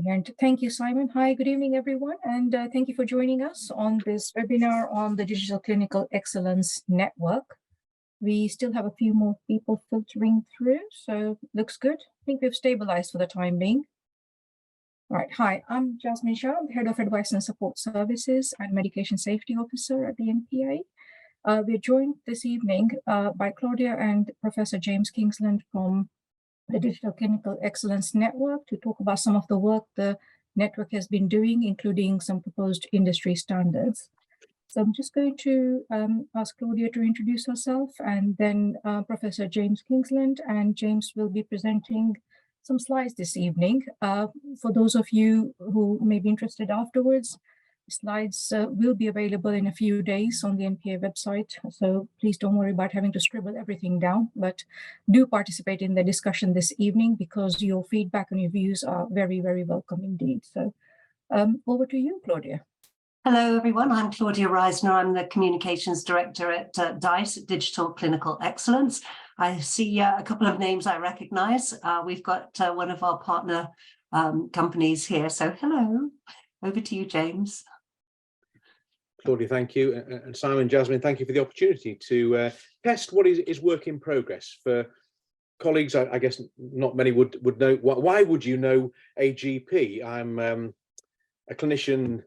And thank you, Simon. Hi, good evening, everyone. And thank you for joining us on this webinar on the Digital Clinical Excellence Network. We still have a few more people filtering through, so looks good. I think we've stabilized for the time being. All right, hi, I'm Jasmine Shah, I'm the Head of Advice and Support Services and Medication Safety Officer at the NPA. We're joined this evening by Claudia and Professor James Kingsland from the Digital Clinical Excellence Network to talk about some of the work the network has been doing, including some proposed industry standards. So I'm just going to ask Claudia to introduce herself, and then Professor James Kingsland, and James will be presenting some slides this evening. For those of you who may be interested afterwards, slides will be available in a few days on the NPA website, so please don't worry about having to scribble everything down, but do participate in the discussion this evening because your feedback and your views are very, very welcome indeed. So over to you, Claudia. Hello, everyone. I'm Claudia Reisner. I'm the Communications Director at DiCE, Digital Clinical Excellence. I see a couple of names I recognize. We've got one of our partner companies here. So hello, over to you, James. Claudia, thank you. And Simon, Jasmine, thank you for the opportunity to test what is work in progress. For colleagues, I guess not many would know. Why would you know a GP? I'm a clinician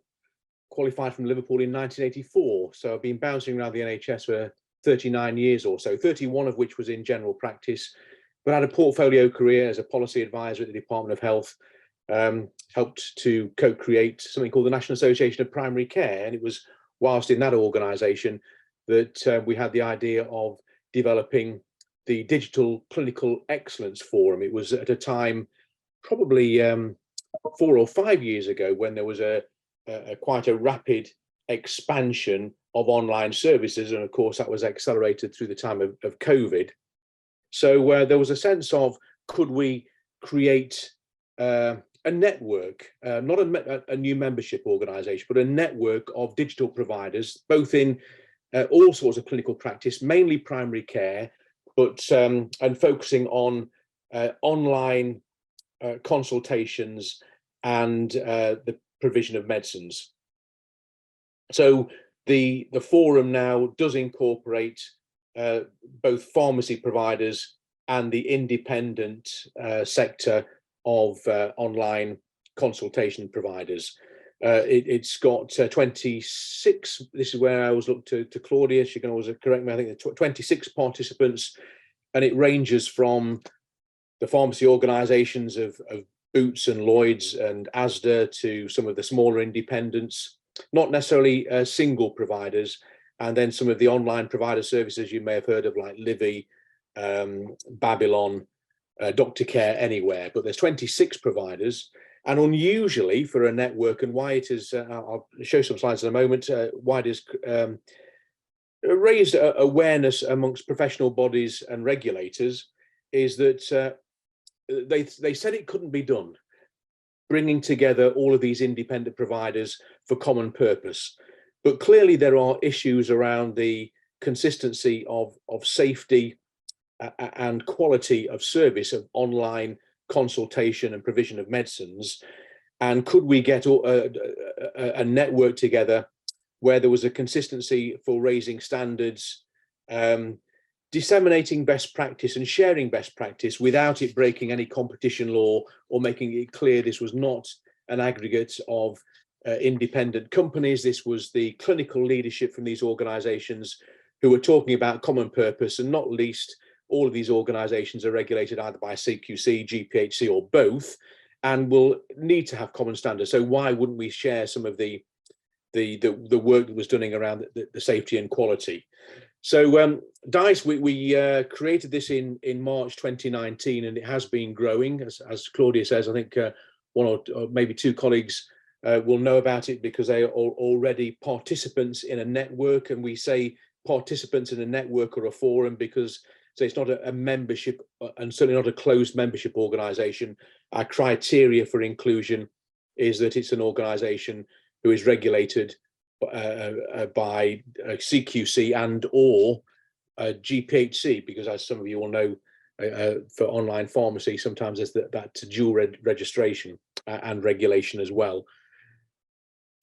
qualified from Liverpool in 1984. So I've been bouncing around the NHS for 39 years or so, 31 of which was in general practice, but I had a portfolio career as a policy advisor at the Department of Health, helped to co-create something called the National Association of Primary Care. And it was whilst in that organisation that we had the idea of developing the Digital Clinical Excellence Forum. It was at a time, probably 4 or 5 years ago, when there was quite a rapid expansion of online services, and of course that was accelerated through the time of COVID. So there was a sense of, could we create a network, not a new membership organisation, but a network of digital providers, both in all sorts of clinical practice, mainly primary care, but and focusing on online consultations and the provision of medicines. So the forum now does incorporate both pharmacy providers and the independent sector of online consultation providers. It's got 26, this is where I always look to Claudia, she can always correct me, I think 26 participants, and it ranges from the pharmacy organisations of Boots and Lloyds and Asda to some of the smaller independents, not necessarily single providers, and then some of the online provider services you may have heard of, like Livy, Babylon, Doctor Care Anywhere. But there's 26 providers, and unusually for a network, and why it is, I'll show some slides in a moment, why it is raised awareness amongst professional bodies and regulators, is that they said it couldn't be done, bringing together all of these independent providers for common purpose. But clearly there are issues around the consistency of safety and quality of service of online consultation and provision of medicines. And could we get a network together where there was a consistency for raising standards, disseminating best practice and sharing best practice without it breaking any competition law or making it clear this was not an aggregate of independent companies. This was the clinical leadership from these organisations who were talking about common purpose, and not least, all of these organisations are regulated either by CQC, GPHC, or both, and will need to have common standards. So why wouldn't we share some of the work that was done around the safety and quality? So DiCE, we created this in March 2019, and it has been growing. As Claudia says, I think one or maybe two colleagues will know about it because they are already participants in a network. And we say participants in a network or a forum because it's not a membership, and certainly not a closed membership organisation. Our criteria for inclusion is that it's an organisation who is regulated by CQC and or GPHC, because as some of you will know, for online pharmacy, sometimes there's that dual registration. and regulation as well.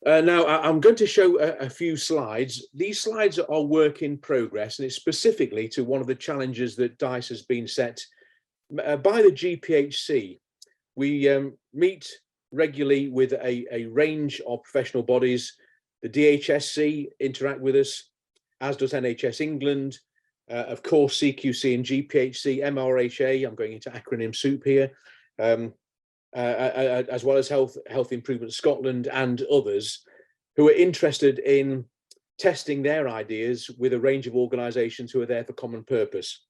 Now, I'm going to show a few slides. These slides are work in progress, and it's specifically to one of the challenges that DiCE has been set by the GPHC. We meet regularly with a range of professional bodies. The DHSC interact with us, as does NHS England, of course, CQC and GPHC, MRHA, I'm going into acronym soup here, as well as Health Improvement Scotland and others who are interested in testing their ideas with a range of organisations who are there for common purpose.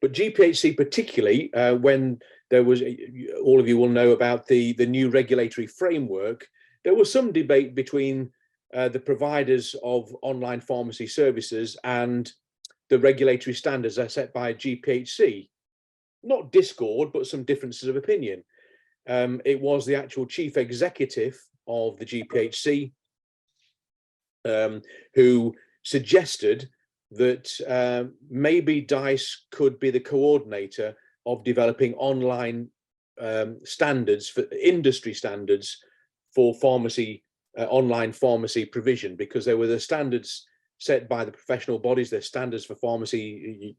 But GPHC particularly, when there was, all of you will know about the new regulatory framework, there was some debate between the providers of online pharmacy services and the regulatory standards are set by GPHC. Not discord, but some differences of opinion. It was the actual chief executive of the GPHC who suggested that maybe DiCE could be the coordinator of developing online standards, for industry standards for pharmacy, online pharmacy provision, because there were the standards set by the professional bodies, there's standards for pharmacy.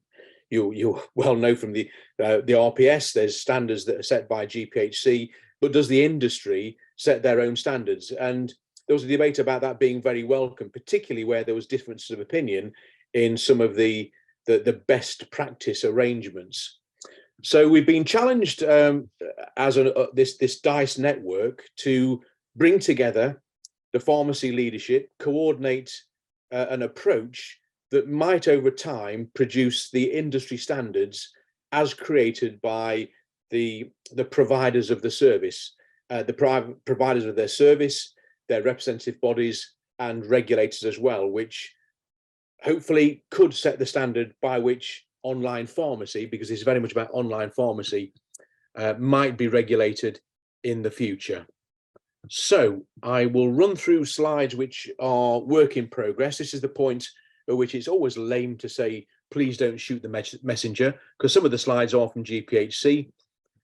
You well know from the RPS, there's standards that are set by GPHC, but does the industry set their own standards? And there was a debate about that being very welcome, particularly where there was differences of opinion in some of the best practice arrangements. So we've been challenged as this DiCE network to bring together the pharmacy leadership, coordinate an approach that might over time produce the industry standards as created by the providers of the service, the providers of their service, their representative bodies and regulators as well, which hopefully could set the standard by which online pharmacy, because it's very much about online pharmacy, might be regulated in the future. So I will run through slides which are work in progress. This is the point at which it's always lame to say, please don't shoot the messenger, because some of the slides are from GPHC.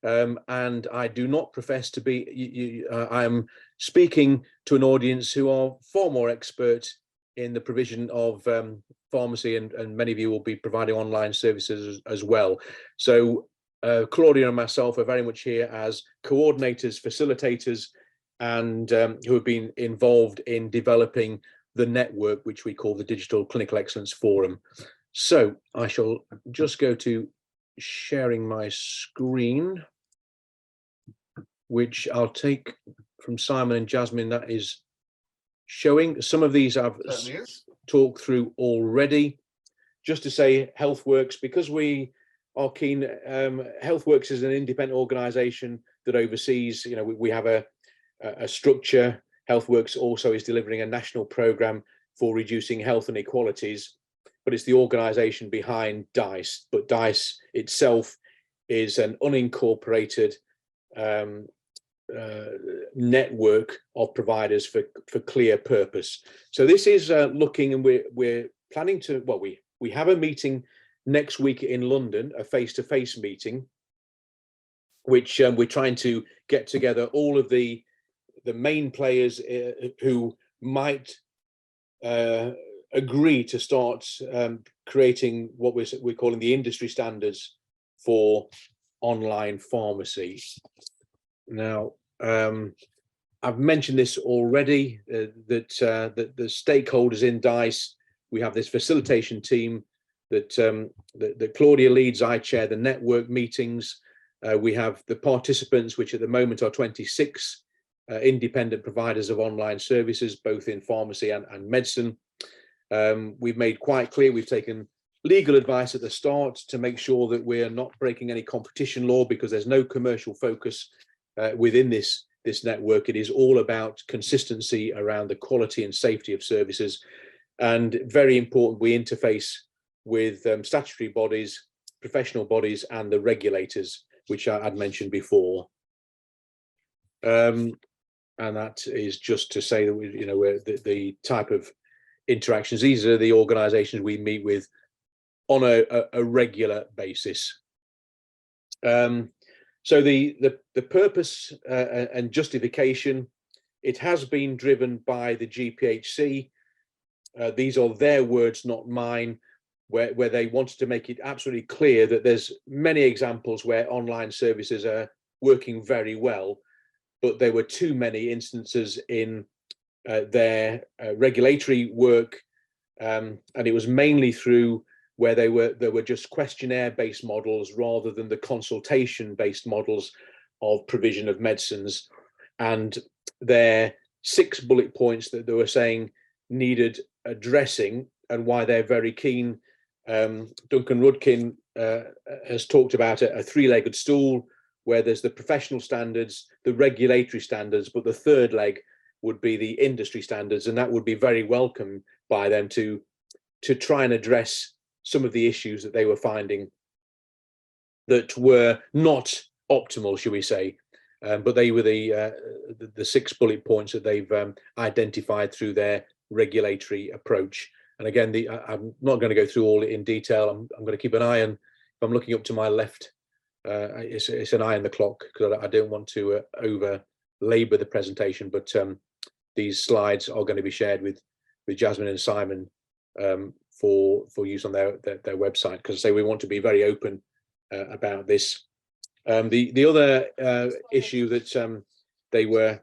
And I do not profess to be, I am speaking to an audience who are far more expert in the provision of pharmacy, and many of you will be providing online services as well. So Claudia and myself are very much here as coordinators, facilitators, and who have been involved in developing the network, which we call the Digital Clinical Excellence Forum. So I shall just go to sharing my screen, which I'll take from Simon and Jasmine. That is showing. Some of these I've talked through already. Just to say, HealthWorks, because we are keen, HealthWorks is an independent organisation that oversees, you know, we have a structure. HealthWorks also is delivering a national programme for reducing health inequalities, but it's the organisation behind DiCE. But DiCE itself is an unincorporated network of providers for clear purpose. So this is looking, and we're planning to, well, we have a meeting next week in London, a face-to-face meeting, which we're trying to get together all of the main players who might agree to start creating what we're calling the industry standards for online pharmacy. Now, I've mentioned this already, that the stakeholders in DiCE, we have this facilitation team that Claudia leads. I chair the network meetings. We have the participants, which at the moment are 26 independent providers of online services, both in pharmacy and medicine. We've made quite clear, we've taken legal advice at the start to make sure that we're not breaking any competition law, because there's no commercial focus within this network. It is all about consistency around the quality and safety of services, and very important, we interface with statutory bodies, professional bodies, and the regulators, which I'd mentioned before. And that is just to say that we, you know, we're the type of interactions. These are the organisations we meet with on a regular basis. So the purpose and justification, it has been driven by the GPHC. These are their words, not mine, where they wanted to make it absolutely clear that there's many examples where online services are working very well, but there were too many instances in their regulatory work, and it was mainly through where there were just questionnaire-based models rather than the consultation-based models of provision of medicines. And their 6 bullet points that they were saying needed addressing, and why they're very keen. Duncan Rudkin has talked about a 3-legged stool, where there's the professional standards, the regulatory standards, but the third leg would be the industry standards, and that would be very welcome by them to try and address some of the issues that they were finding that were not optimal, shall we say. But they were the 6 bullet points that they've identified through their regulatory approach. And again, I'm not going to go through all in detail. I'm going to keep an eye on, if I'm looking up to my left, it's an eye on the clock, because I don't want to over labor the presentation, but these slides are going to be shared with Jasmine and Simon for use on their website, because I say we want to be very open about this. The other issue that they were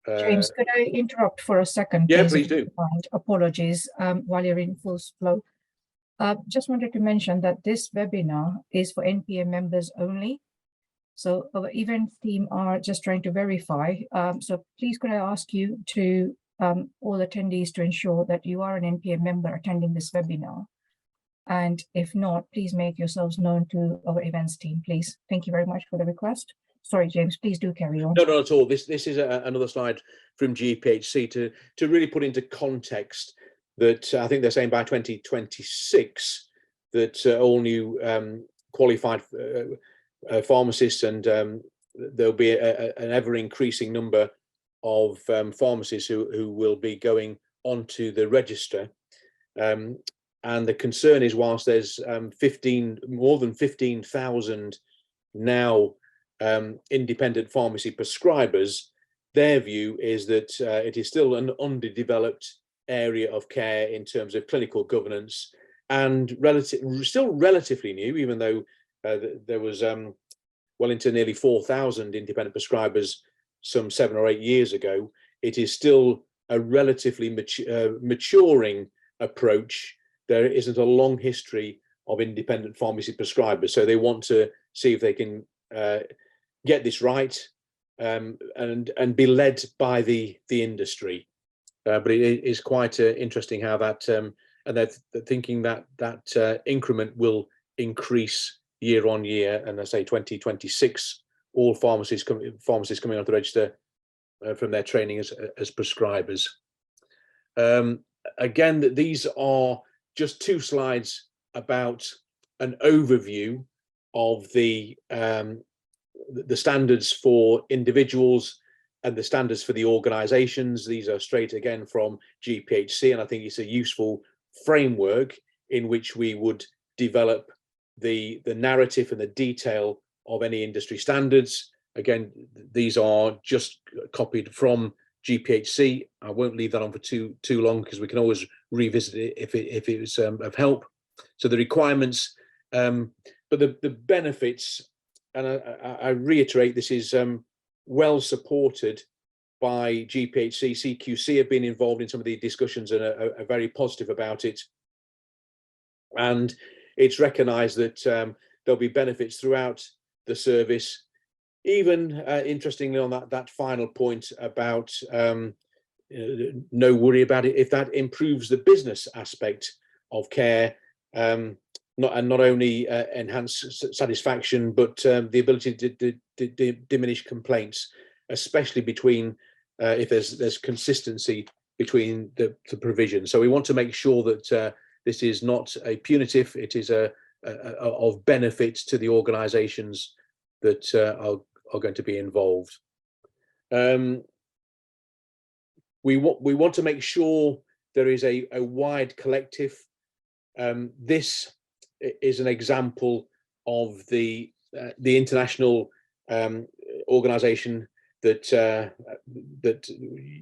James, could I interrupt for a second? Yeah, please do. Apologies while you're in full flow. Just wanted to mention that this webinar is for NPM members only. So our event team are just trying to verify. So please could I ask you to all attendees to ensure that you are an NPM member attending this webinar. And if not, please make yourselves known to our events team, please. Thank you very much for the request. Sorry, James, please do carry on. No, not at all. This is another slide from GPHC to really put into context that I think they're saying by 2026 that all new qualified pharmacists, and there'll be an ever increasing number of pharmacists who will be going onto the register. And the concern is, whilst there's more than 15,000 now independent pharmacy prescribers, their view is that it is still an underdeveloped area of care in terms of clinical governance, and still relatively new, even though there was well into nearly 4,000 independent prescribers some 7 or 8 years ago. It is still a relatively maturing approach. There isn't a long history of independent pharmacy prescribers, so they want to see if they can get this right and be led by the industry. But it is quite interesting how that, and they're thinking that increment will increase year on year. And I say 2026, all pharmacists coming onto the register from their training as prescribers. Again, these are just 2 slides about an overview of the standards for individuals and the standards for the organizations. These are straight again from GPHC, and I think it's a useful framework in which we would develop the narrative and the detail of any industry standards. Again, these are just copied from GPHC. I won't leave that on for too long, because we can always revisit it if it was of help. So the requirements, but the benefits, and I reiterate, this is well supported by GPHC. CQC have been involved in some of the discussions and are very positive about it. And it's recognised that there'll be benefits throughout the service. Even interestingly, on that final point about no worry about it, if that improves the business aspect of care, not only enhance satisfaction, but the ability to diminish complaints, especially between if there's consistency between the provision. So we want to make sure that this is not a punitive, it is of benefit to the organisations that are going to be involved. We want to make sure there is a wide collective. This is an example of the international organisation that that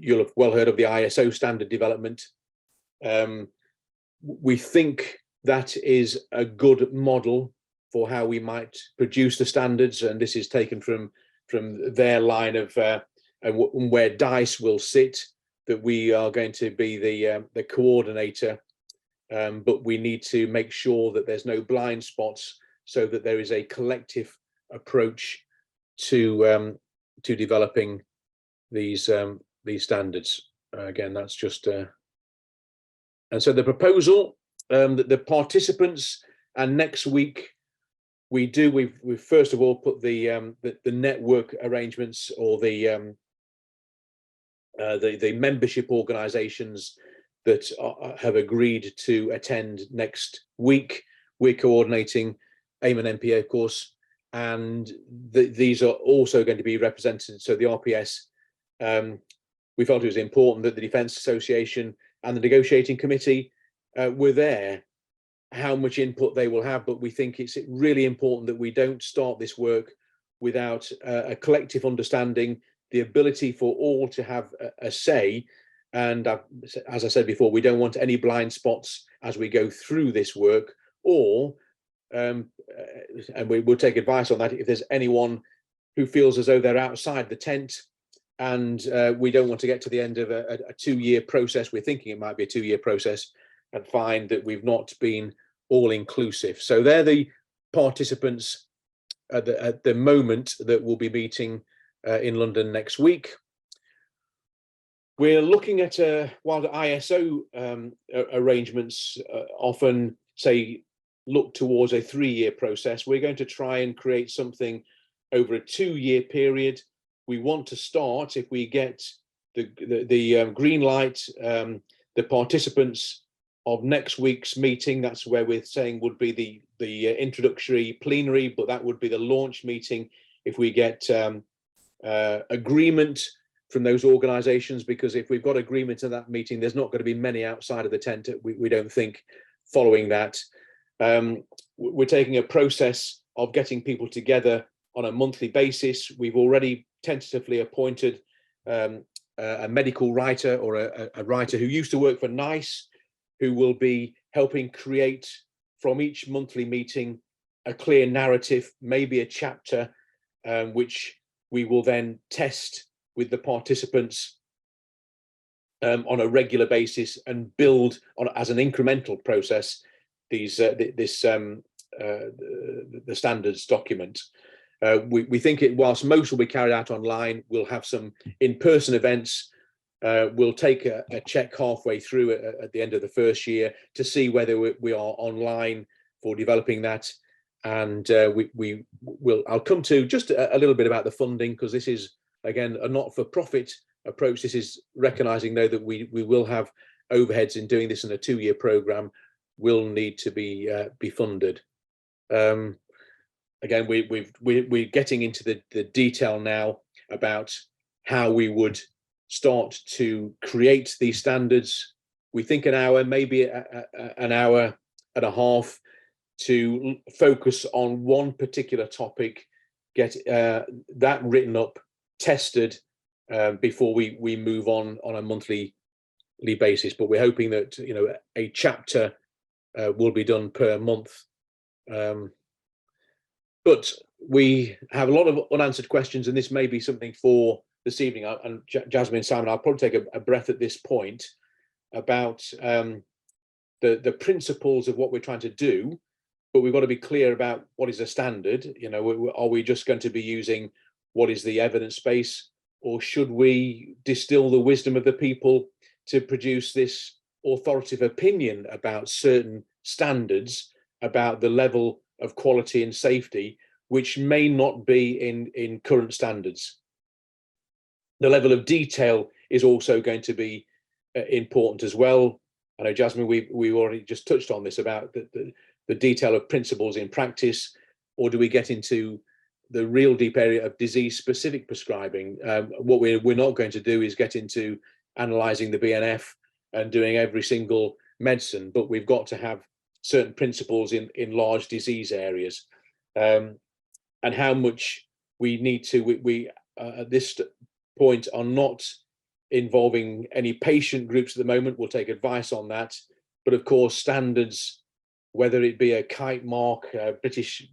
you'll have well heard of, the ISO standard development. We think that is a good model for how we might produce the standards, and this is taken from their line of and where DiCE will sit, that we are going to be the coordinator, but we need to make sure that there's no blind spots, so that there is a collective approach to developing these standards. Again, that's just and so the proposal, the participants, and next week we've first of all put the network arrangements, or the membership organisations that have agreed to attend next week. We're coordinating AIM and MPA, of course, and these are also going to be represented. So the RPS, we felt it was important that the Defence Association and the negotiating committee were there. How much input they will have, but we think it's really important that we don't start this work without a collective understanding, the ability for all to have a say. And as I said before, we don't want any blind spots as we go through this work, or and we will take advice on that if there's anyone who feels as though they're outside the tent, and we don't want to get to the end of a 2-year process. We're thinking it might be a 2-year process, and find that we've not been all inclusive. So they're the participants at the moment that will be meeting in London next week. We're looking at while the ISO arrangements often say look towards a 3-year process, we're going to try and create something over a 2-year period. We want to start, if we get the green light, the participants of next week's meeting, that's where we're saying would be the introductory plenary, but that would be the launch meeting if we get agreement from those organisations, because if we've got agreement in that meeting, there's not going to be many outside of the tent, we don't think, following that. We're taking a process of getting people together on a monthly basis. We've already tentatively appointed a medical writer, or a writer who used to work for DiCE, who will be helping create from each monthly meeting a clear narrative, maybe a chapter, which we will then test with the participants on a regular basis, and build on as an incremental process these the standards document. We think whilst most will be carried out online, we'll have some in-person events. We'll take a check halfway through at the end of the first year to see whether we are online for developing that. And I'll come to just a little bit about the funding, because this is, again, a not-for-profit approach. This is recognizing, though, that we will have overheads in doing this, in a 2-year program will need to be funded. Again, we're getting into the detail now about how we would start to create these standards. We think an hour, maybe an hour and a half, to focus on one particular topic, get that written up, tested, before we move on a monthly basis. But we're hoping that, you know, a chapter will be done per month. But we have a lot of unanswered questions, and this may be something for this evening. And Jasmine and Simon, I'll probably take a breath at this point about the principles of what we're trying to do, but we've got to be clear about what is a standard. You know, are we just going to be using what is the evidence base, or should we distill the wisdom of the people to produce this authoritative opinion about certain standards, about the level of quality and safety, which may not be in current standards? The level of detail is also going to be important as well. I know, Jasmine, we already just touched on this about the detail of principles in practice, or do we get into the real deep area of disease-specific prescribing? What we're not going to do is get into analysing the BNF and doing every single medicine, but we've got to have certain principles in large disease areas. And how much we need to, we at this point are not involving any patient groups at the moment. We'll take advice on that. But of course, standards, whether it be a kite mark, a British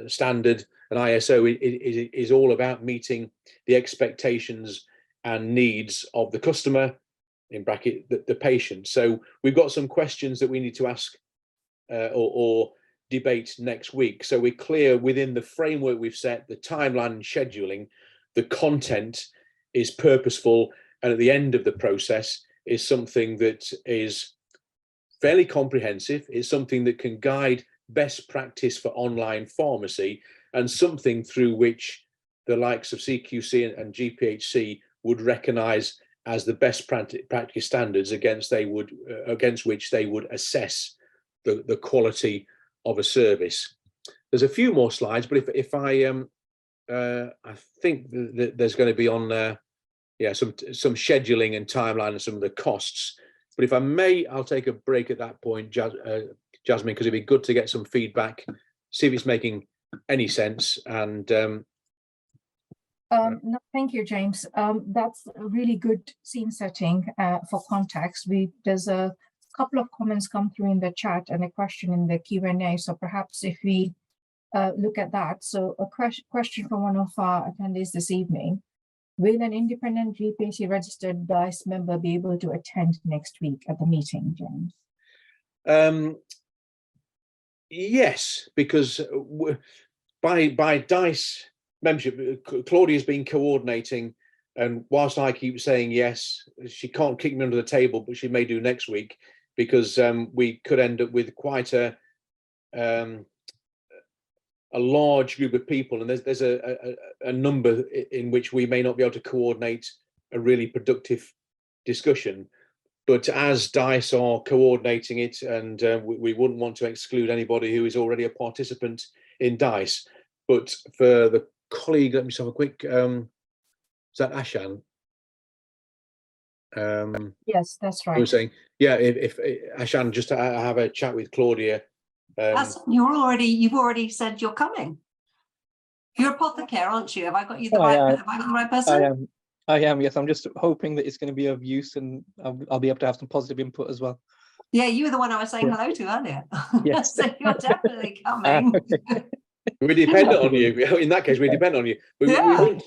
standard, an ISO, is all about meeting the expectations and needs of the customer, in bracket, the patient. So we've got some questions that we need to ask or debate next week. So we're clear within the framework we've set, the timeline and scheduling, the content is purposeful, and at the end of the process is something that is fairly comprehensive. It's something that can guide best practice for online pharmacy, and something through which the likes of CQC and GPHC would recognise as the best practice standards against which they would assess the quality of a service. There's a few more slides, but if I think that there's going to be on some scheduling and timeline and some of the costs. But if I may, I'll take a break at that point, Jasmine, because it'd be good to get some feedback, see if it's making any sense. And no, thank you, James. That's a really good scene setting for context. There's a couple of comments come through in the chat and a question in the Q&A. So perhaps if we look at that. So a question from one of our attendees this evening. Will an independent GPHC registered DiCE member be able to attend next week at the meeting, James? Yes, because by DiCE membership, Claudia's been coordinating, and whilst I keep saying yes, she can't kick me under the table, but she may do next week, because we could end up with quite a large group of people, and there's a number in which we may not be able to coordinate a really productive discussion. But as DiCE are coordinating it, and we wouldn't want to exclude anybody who is already a participant in DiCE. But for the colleague, let me just have a quick, is that Ashan? Yes, that's right. I was saying, yeah, if Ashan, just to have a chat with Claudia. You've already said you're coming. You're apothecary, aren't you? Have I got you the right? Have I got the right person? I am. Yes, I'm just hoping that it's going to be of use, and I'll be able to have some positive input as well. Yeah, you were the one I was saying hello to earlier. Yes. So you're definitely coming. We depend on you. In that case, we depend on you. But Yeah.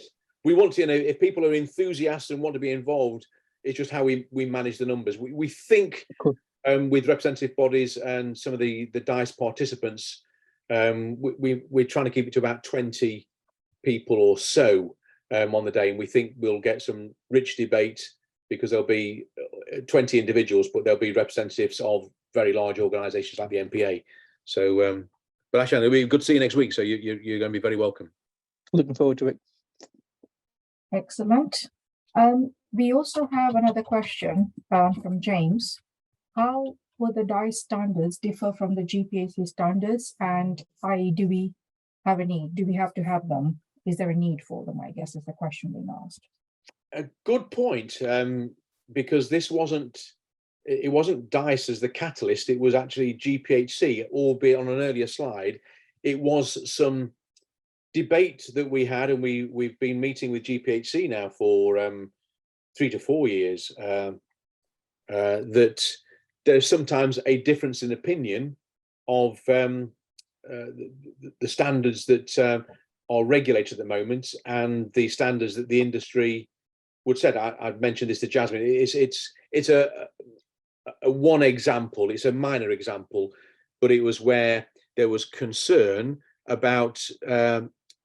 we want to, if people are enthusiasts and want to be involved, it's just how we manage the numbers. We think with representative bodies and some of the DiCE participants, we're trying to keep it to about 20 people or so on the day, and we think we'll get some rich debate, because there'll be 20 individuals, but there'll be representatives of very large organisations like the MPA. So, but actually, it'll be good to see you next week. So you're going to be very welcome. Looking forward to it. Excellent. We also have another question from James. How will the DiCE standards differ from the GPHC standards, and i.e. do we have a need? Do we have to have them? Is there a need for them, I guess, is the question being asked. A good point, because it wasn't DiCE as the catalyst, it was actually GPHC, albeit on an earlier slide. It was some debate that we had, and we've been meeting with GPHC now for 3 to 4 years, that there's sometimes a difference in opinion of the standards that are regulated at the moment and the standards that the industry would set. I've mentioned this to Jasmine. It's a one example. It's a minor example, but it was where there was concern about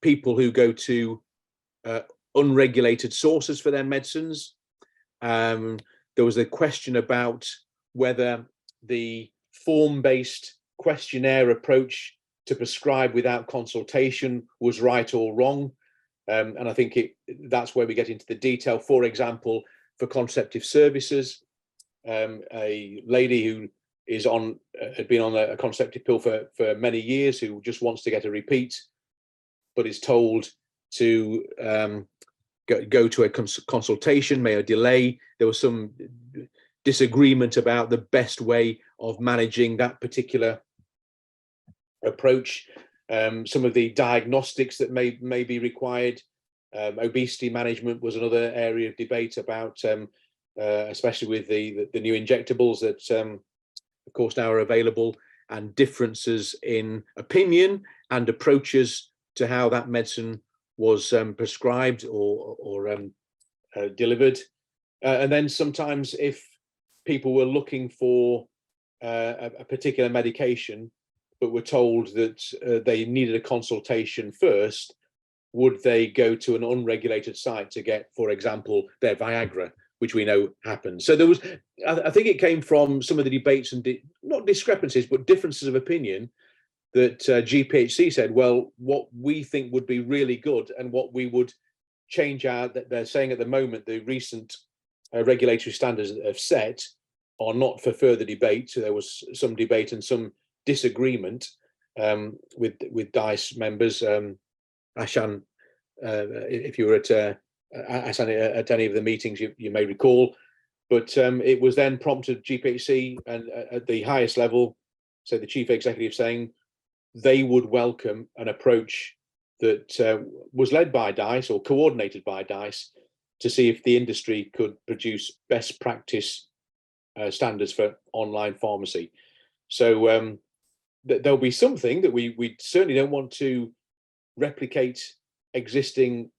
people who go to unregulated sources for their medicines. There was a question about whether the form-based questionnaire approach to prescribe without consultation was right or wrong. And I think that's where we get into the detail. For example, for contraceptive services, a lady who is had been on a contraceptive pill for many years, who just wants to get a repeat, but is told to go to a consultation, may a delay. There was some disagreement about the best way of managing that particular approach. some of the diagnostics that may be required. Obesity management was another area of debate about, especially with the new injectables that, of course, now are available, and differences in opinion and approaches to how that medicine was prescribed or delivered. And then sometimes if people were looking for a particular medication, but were told that they needed a consultation first, would they go to an unregulated site to get, for example, their Viagra, which we know happens. So there was, I think it came from some of the debates and not discrepancies, but differences of opinion that GPHC said, well, what we think would be really good and what we would change out, that they're saying at the moment, the recent regulatory standards that have set are not for further debate. So there was some debate and some disagreement with DiCE members. Ashan, if you were at any of the meetings, you may recall, but it was then prompted GPHC and at the highest level, so the chief executive, saying they would welcome an approach that was led by DiCE or coordinated by DiCE to see if the industry could produce best practice standards for online pharmacy. So there'll be something that we certainly don't want to replicate existing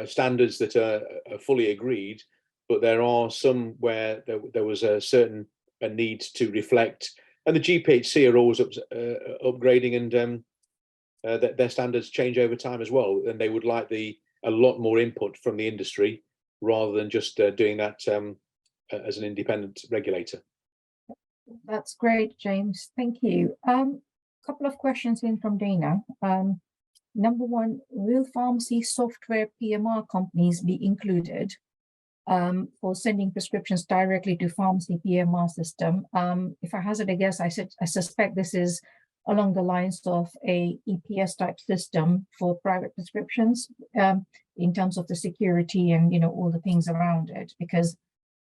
standards that are fully agreed, but there are some where there was a need to reflect, and the GPHC are always upgrading, and their standards change over time as well, and they would like a lot more input from the industry rather than just doing that as an independent regulator. That's great, James. Thank you. Couple of questions in from Dana. Number one, will pharmacy software PMR companies be included for sending prescriptions directly to pharmacy PMR system? If I hazard a guess, I suspect this is along the lines of a EPS type system for private prescriptions, in terms of the security and all the things around it, because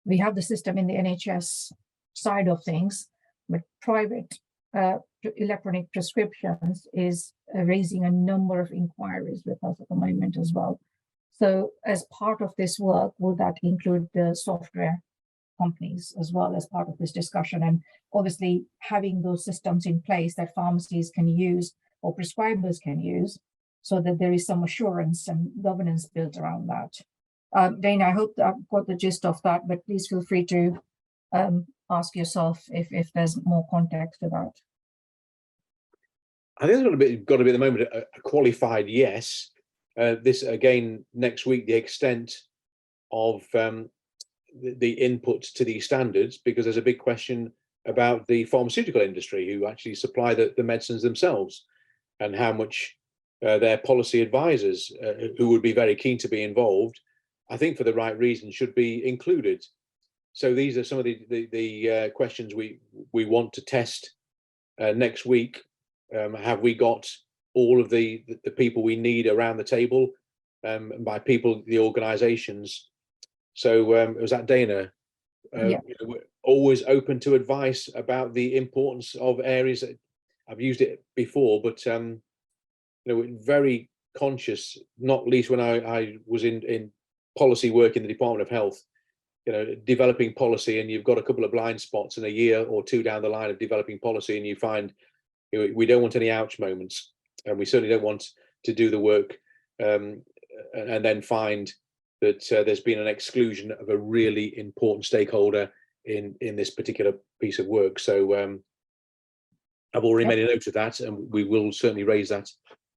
we have the system in the NHS side of things, but private electronic prescriptions is raising a number of inquiries with us at the moment as well. So as part of this work, will that include the software companies as well as part of this discussion? And obviously having those systems in place that pharmacies can use or prescribers can use, so that there is some assurance and governance built around that. Dana, I hope that I've got the gist of that, but please feel free to ask yourself if there's more context to that. I think there's got to be at the moment a qualified yes. This again next week, the extent of the input to these standards, because there's a big question about the pharmaceutical industry who actually supply the medicines themselves, and how much their policy advisors, who would be very keen to be involved, I think for the right reason, should be included. So these are some of the questions we want to test next week. Have we got all of the people we need around the table? And by people, the organisations. So was that Dana? Yeah. We're always open to advice about the importance of areas that I've used it before, but we're very conscious, not least when I was in policy work in the Department of Health, developing policy, and you've got a couple of blind spots in a year or two down the line of developing policy, and you find we don't want any ouch moments, and we certainly don't want to do the work and then find that there's been an exclusion of a really important stakeholder in this particular piece of work. So I've already made a note of that, and we will certainly raise that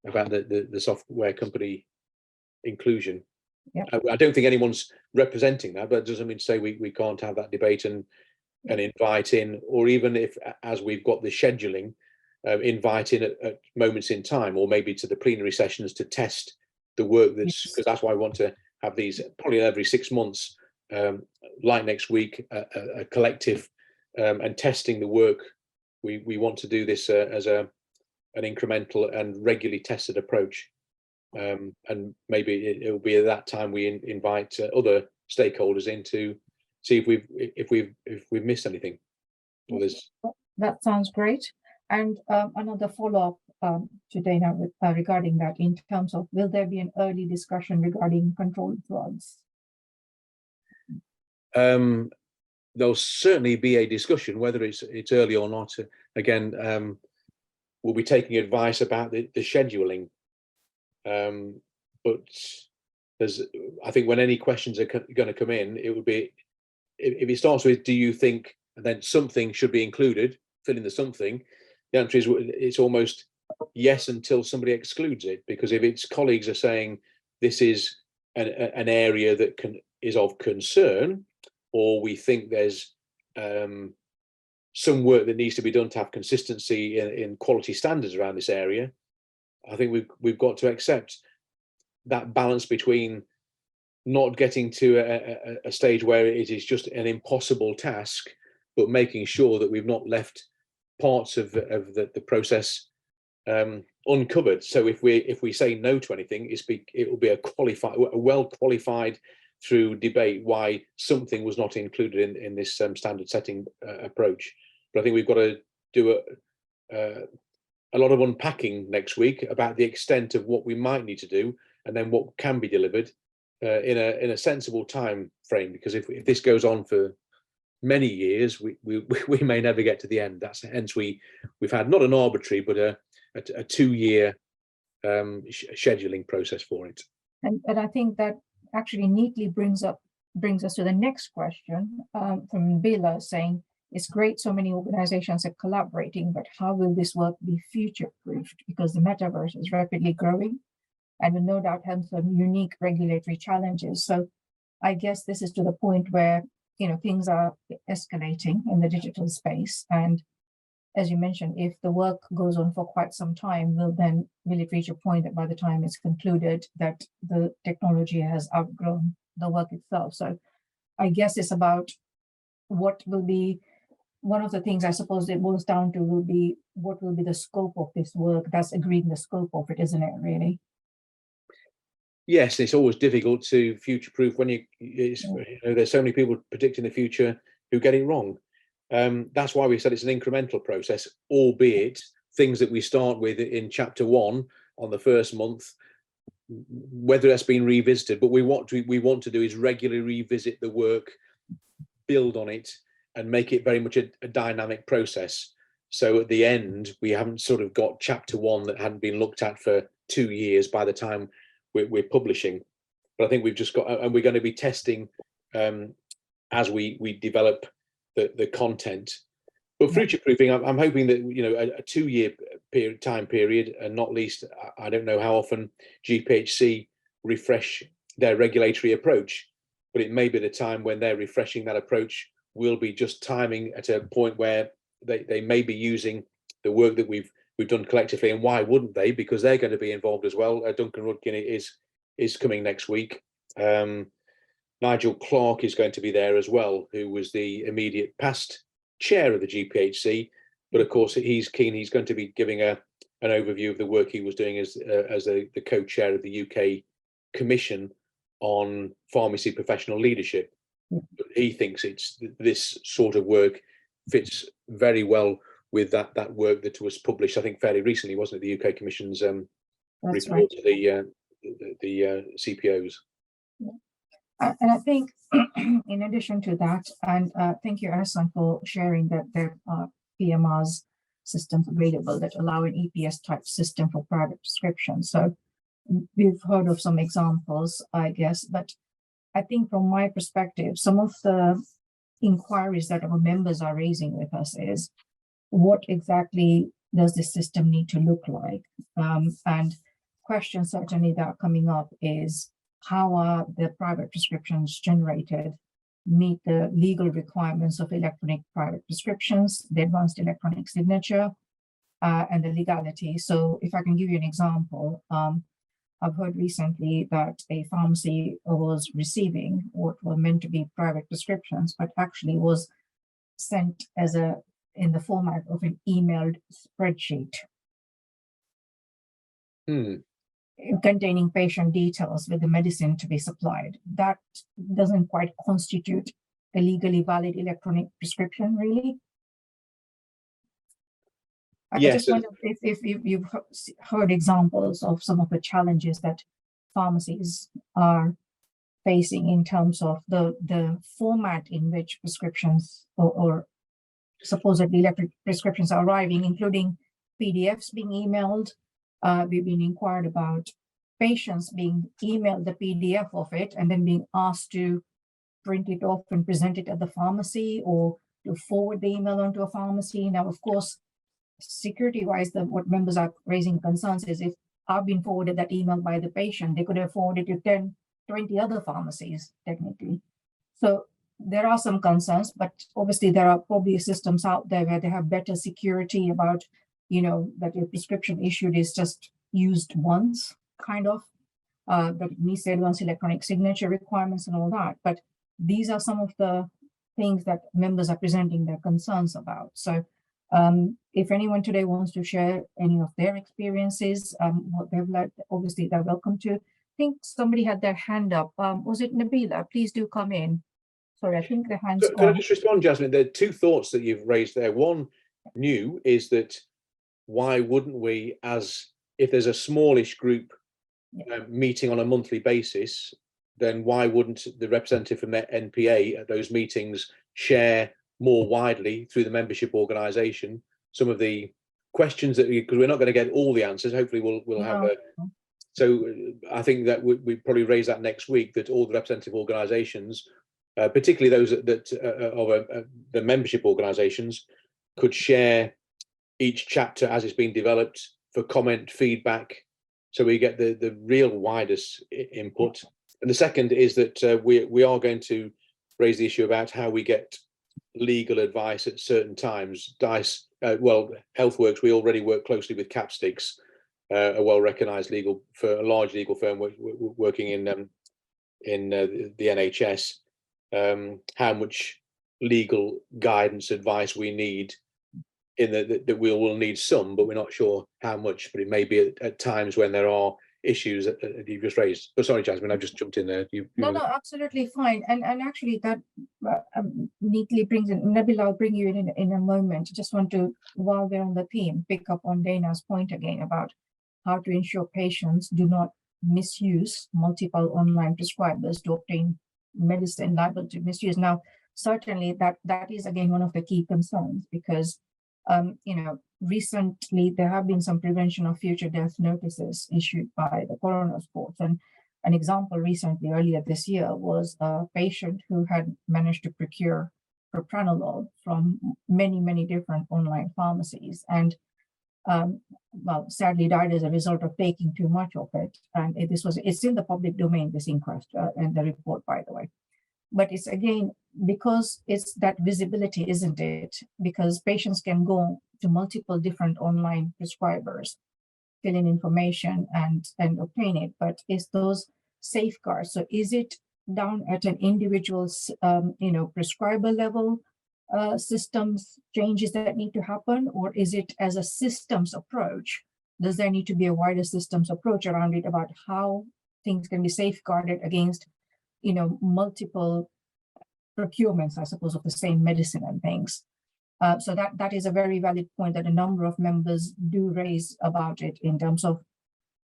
about the software company inclusion. I don't think anyone's representing that, but it doesn't mean to say we can't have that debate and invite in, or even if, as we've got the scheduling, invite in at moments in time, or maybe to the plenary sessions to test the work because that's why I want to have these probably every 6 months, like next week, a collective and testing the work. We want to do this as an incremental and regularly tested approach, and maybe it will be at that time we invite other stakeholders in to see if we've missed anything. That sounds great. And another follow-up to Dana regarding that in terms of will there be an early discussion regarding controlled drugs? There'll certainly be a discussion, whether it's early or not. Again, we'll be taking advice about the scheduling. But I think when any questions are going to come in, it would be, if it starts with, do you think, and then something should be included, fill in the something, the answer is it's almost yes until somebody excludes it. Because if its colleagues are saying this is an area that is of concern, or we think there's some work that needs to be done to have consistency in quality standards around this area, I think we've got to accept that balance between not getting to a stage where it is just an impossible task, but making sure that we've not left parts of the process uncovered. So if we say no to anything, it will be a well qualified through debate why something was not included in this standard setting approach. But I think we've got to do a lot of unpacking next week about the extent of what we might need to do, and then what can be delivered in a sensible time frame. Because if this goes on for many years, we may never get to the end. That's hence we've had not an arbitrary but a 2-year scheduling process for it. And I think that actually neatly brings us to the next question from Bila, saying, it's great so many organizations are collaborating, but how will this work be future-proofed? Because the metaverse is rapidly growing and will no doubt have some unique regulatory challenges. So I guess this is to the point where, things are escalating in the digital space. And as you mentioned, if the work goes on for quite some time, will it reach a point that by the time it's concluded that the technology has outgrown the work itself? So I guess it's about what will be, one of the things I suppose it boils down to will be what will be the scope of this work. That's agreeing the scope of it, isn't it, really? Yes, it's always difficult to future-proof when there's so many people predicting the future who get it wrong. That's why we said it's an incremental process, albeit things that we start with in chapter 1 on the first month, whether that's been revisited. But we want to do is regularly revisit the work, build on it, and make it very much a dynamic process. So at the end, we haven't sort of got chapter 1 that hadn't been looked at for 2 years by the time we're publishing. But I think we've just got, and we're going to be testing as we develop the content. But future-proofing, I'm hoping that a 2-year time period, and not least, I don't know how often GPHC refresh their regulatory approach, but it may be the time when they're refreshing that approach will be just timing at a point where they may be using the work that we've done collectively. And why wouldn't they? Because they're going to be involved as well. Duncan Rudkin is coming next week. Nigel Clark is going to be there as well, who was the immediate past chair of the GPHC. But of course, he's keen. He's going to be giving an overview of the work he was doing as the co-chair of the UK Commission on Pharmacy Professional Leadership. But he thinks this sort of work fits very well with that work that was published, I think, fairly recently, wasn't it? The UK Commission's report to the CPOs. Yeah. And I think, in addition to that, and thank you, Ahsan, for sharing that there are PMRs systems available that allow an EPS type system for private prescriptions. So we've heard of some examples, I guess, but I think from my perspective, some of the inquiries that our members are raising with us is, what exactly does this system need to look like? And questions certainly that are coming up is, how are the private prescriptions generated meet the legal requirements of electronic private prescriptions, the advanced electronic signature, and the legality? So if I can give you an example, I've heard recently that a pharmacy was receiving what were meant to be private prescriptions, but actually was sent in the format of an emailed spreadsheet containing patient details with the medicine to be supplied. That doesn't quite constitute a legally valid electronic prescription, really. I Yes, just wonder if you've heard examples of some of the challenges that pharmacies are facing in terms of the format in which prescriptions or supposedly electric prescriptions are arriving, including PDFs being emailed. We've been inquired about patients being emailed the PDF of it and then being asked to print it off and present it at the pharmacy or to forward the email onto a pharmacy. Now, of course, security-wise, what members are raising concerns is if I've been forwarded that email by the patient, they could have forwarded it to 10, 20 other pharmacies, technically. So there are some concerns, but obviously there are probably systems out there where they have better security about, that your prescription issued is just used once, kind of, that it meets the advanced electronic signature requirements and all that. But these are some of the things that members are presenting their concerns about. So if anyone today wants to share any of their experiences, what they've learned, obviously they're welcome to. I think somebody had their hand up. Was it Nabila? Please do come in. Sorry, I think the hand's Can I gone. just respond, Jasmine? There are two thoughts that you've raised there. One new is that why wouldn't we, as if there's a smallish group meeting on a monthly basis, then why wouldn't the representative from the NPA at those meetings share more widely through the membership organisation some of the questions that, because we're not going to get all the answers. Hopefully we'll have a. So I think that we probably raise that next week, that all the representative organisations, particularly those of the membership organisations, could share each chapter as it's been developed for comment, feedback, so we get the real widest input. And the second is that we are going to raise the issue about how we get legal advice at certain times. DiCE, HealthWorks, we already work closely with Capsticks, a well-recognised a large legal firm working in the NHS. How much legal guidance, advice we need, in that we will need some, but we're not sure how much. But it may be at times when there are issues that you've just raised. But sorry, Jasmine, I've just jumped in there. No, absolutely fine. And actually that neatly brings in, Nabil, I'll bring you in a moment. Just want to, while we're on the theme, pick up on Dana's point again about how to ensure patients do not misuse multiple online prescribers to obtain medicine, liable to misuse. Now, certainly that is again one of the key concerns, because recently there have been some prevention of future death notices issued by the coroner's courts. And an example recently, earlier this year, was a patient who had managed to procure propranolol from many, many different online pharmacies, and sadly died as a result of taking too much of it. And it's in the public domain, this inquest and the report, by the way. But it's again, because it's that visibility, isn't it? Because patients can go to multiple different online prescribers, fill in information and obtain it. But it's those safeguards. So is it down at an individual, prescriber level, systems changes that need to happen, or is it as a systems approach? Does there need to be a wider systems approach around it about how things can be safeguarded against multiple procurements, I suppose, of the same medicine and things. So that is a very valid point that a number of members do raise about it, in terms of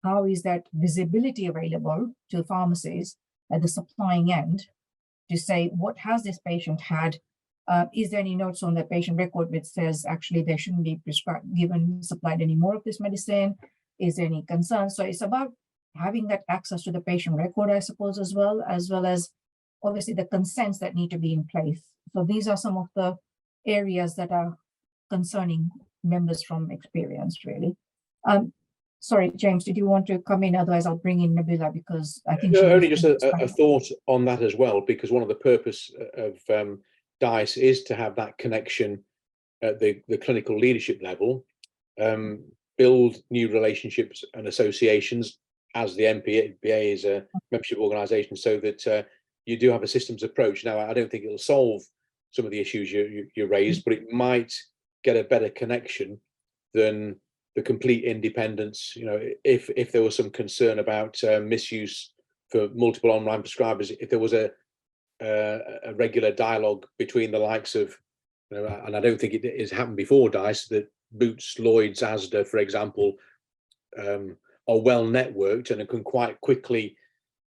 how is that visibility available to pharmacies at the supplying end to say, what has this patient had? Is there any notes on the patient record which says actually they shouldn't be supplied any more of this medicine? Is there any concern? So it's about having that access to the patient record, I suppose, as well as obviously the consents that need to be in place. So these are some of the areas that are concerning members from experience, really. Sorry, James, did you want to come in? Otherwise, I'll bring in Nabila, because I think only just a thought on that as well, because one of the purpose of DiCE is to have that connection at the clinical leadership level, build new relationships and associations, as the NPA is a membership organisation, so that you do have a systems approach. Now, I don't think it'll solve some of the issues you raised, but it might get a better connection than the complete independence. If there was some concern about misuse for multiple online prescribers, if there was a regular dialogue between the likes of, and I don't think it has happened before DiCE, that Boots, Lloyd's, Asda, for example, are well networked and can quite quickly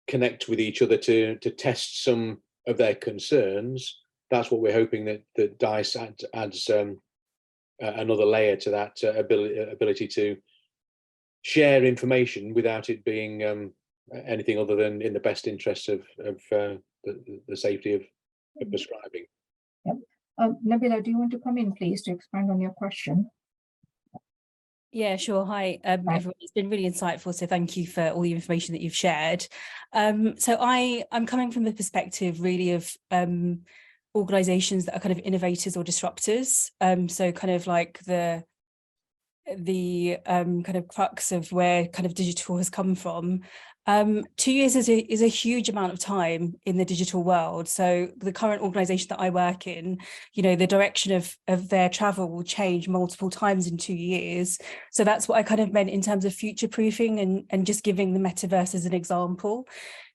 connect with each other to test some of their concerns. That's what we're hoping that DiCE adds another layer to that ability to share information without it being anything other than in the best interests of the safety of prescribing. Yep. Nabila, do you want to come in, please, to expand on your question? Yeah, sure. Hi, everyone. It's been really insightful. So thank you for all the information that you've shared. So I'm coming from the perspective really of organizations that are kind of innovators or disruptors. So kind of like the kind of crux of where kind of digital has come from. 2 years is a huge amount of time in the digital world. So the current organization that I work in, you know, the direction of their travel will change multiple times in 2 years. So that's what I kind of meant in terms of future proofing and just giving the metaverse as an example.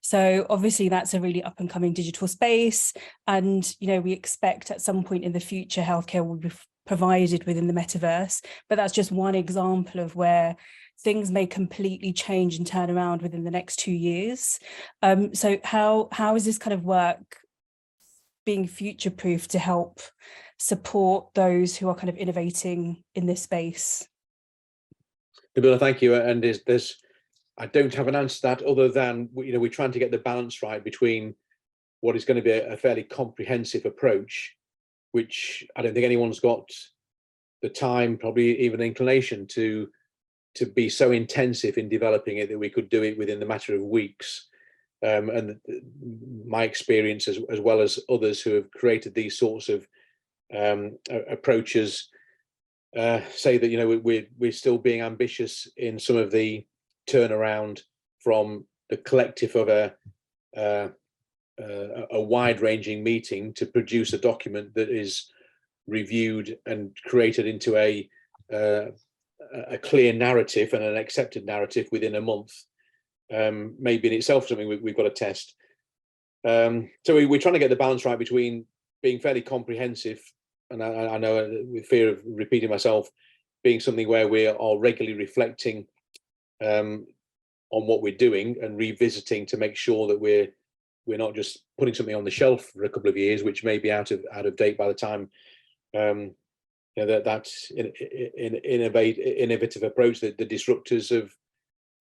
So obviously that's a really up and coming digital space. And, you know, we expect at some point in the future, healthcare will be provided within the metaverse, but that's just one example of where things may completely change and turn around within the next 2 years. So how is this kind of work being future-proof to help support those who are kind of innovating in this space? Nabila, thank you. And there's I don't have an answer to that other than, you know, we're trying to get the balance right between what is going to be a fairly comprehensive approach, which I don't think anyone's got the time, probably even inclination to be so intensive in developing it that we could do it within the matter of weeks. And my experience, as well as others who have created these sorts of approaches, say that, you know, we're still being ambitious in some of the turnaround from the collective of a wide-ranging meeting to produce a document that is reviewed and created into a clear narrative and an accepted narrative within a month, maybe in itself something we've got to test. So we're trying to get the balance right between being fairly comprehensive, and I know, with fear of repeating myself, being something where we are regularly reflecting on what we're doing and revisiting to make sure that we're not just putting something on the shelf for a couple of years, which may be out of date by the time you know, that's an innovative approach that the disruptors have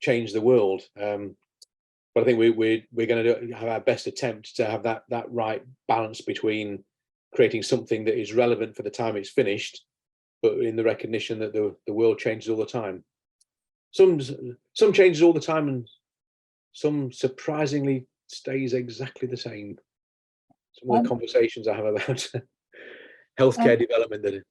changed the world. But I think we're going to have our best attempt to have that right balance between creating something that is relevant for the time it's finished, but in the recognition that the world changes all the time. Some changes all the time, and some surprisingly stays exactly the same. Some of the conversations I have about healthcare development that.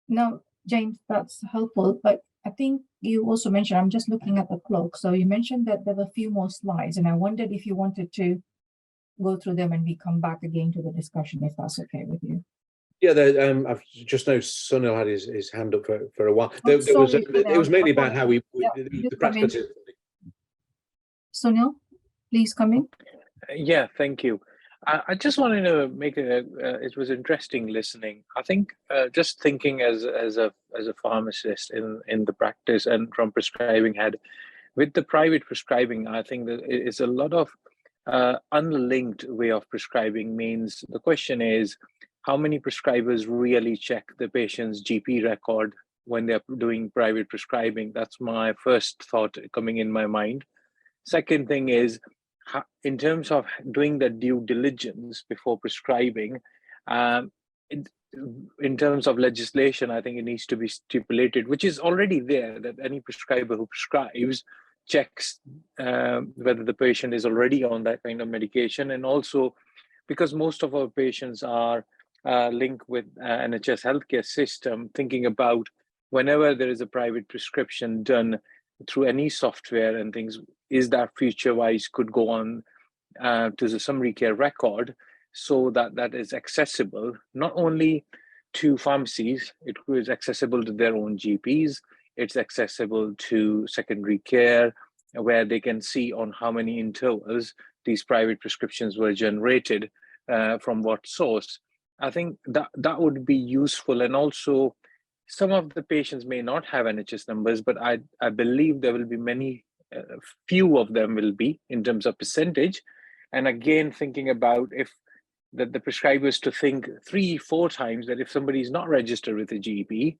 No, James, that's helpful. But I think you also mentioned, I'm just looking at the clock. So you mentioned that there were a few more slides, and I wondered if you wanted to go through them and we come back again to the discussion, if that's okay with you. Yeah, I've just noticed Sunil had his hand up for a while. It was mainly about how the practical. Sunil, please come in. Yeah, thank you. I just wanted to make it was interesting listening. I think just thinking as a pharmacist in the practice and from prescribing head, with the private prescribing, I think that it's a lot of unlinked way of prescribing. Means the question is, how many prescribers really check the patient's GP record when they're doing private prescribing? That's my first thought coming in my mind. Second thing is, in terms of doing the due diligence before prescribing, in terms of legislation, I think it needs to be stipulated, which is already there, that any prescriber who prescribes checks whether the patient is already on that kind of medication. And also, because most of our patients are linked with NHS healthcare system, thinking about whenever there is a private prescription done through any software and things, is that future-wise could go on to the summary care record, so that is accessible not only to pharmacies, it is accessible to their own GPs, it's accessible to secondary care, where they can see on how many intervals these private prescriptions were generated, from what source. I think that would be useful. And also, some of the patients may not have NHS numbers, but I believe there will be many, few of them will be in terms of percentage. And again, thinking about if the prescribers to think 3-4 times that if somebody is not registered with a GP,